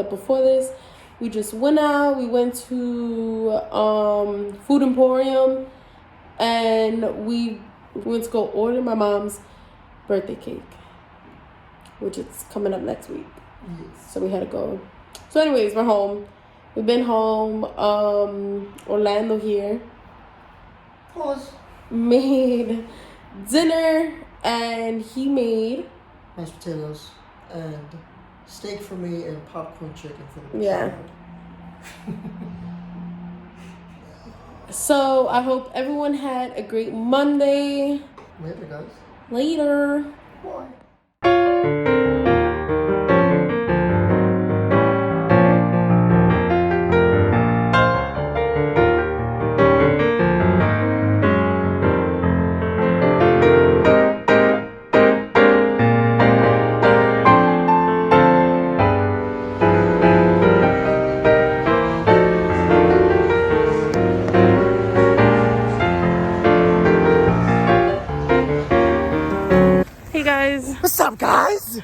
But before this, we just went out. We went to Food Emporium, and we went to go order my mom's birthday cake, which is coming up next week. So we had to go. So anyways, we're home. We've been home. Orlando here. Pause. Made dinner, and he made mashed potatoes and steak for me and popcorn chicken for the child. So I hope everyone had a great Monday. Later, guys. Later. Bye. What's up, guys?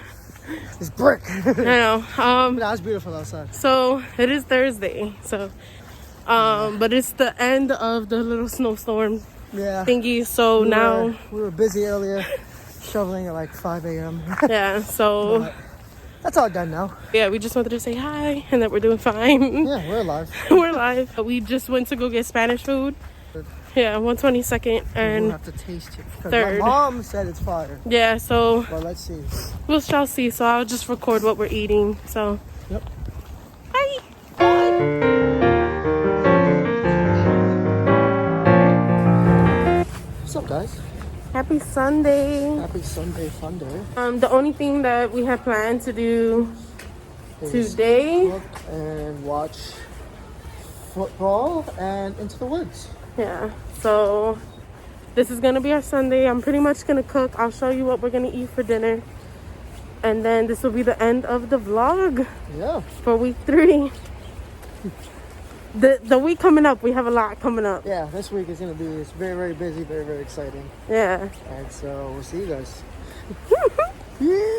It's brick. I know. That was beautiful outside. So it is Thursday. So, but it's the end of the little snowstorm thingy. So now we were busy earlier, shoveling at like 5 a.m. Yeah. So but that's all done now. Yeah, we just wanted to say hi and that we're doing fine. Yeah, we're alive. We're alive. We just went to go get Spanish food. Yeah, 122nd and we'll have to taste it. 3rd. My mom said it's fire. Yeah, so well, let's see. We shall see. So I'll just record what we're eating. So yep. Bye. Bye. What's up, guys? Happy Sunday. Happy Sunday fun day. The only thing that we have planned to do today cook and watch football and Into the Woods. Yeah, so this is gonna be our Sunday. I'm pretty much gonna cook. I'll show you what we're gonna eat for dinner, and then this will be the end of the vlog. Yeah, for week 3. The week coming up, we have a lot coming up. Yeah, this week is gonna be very, very busy, very, very exciting. Yeah, and so we'll see you guys. Yeah.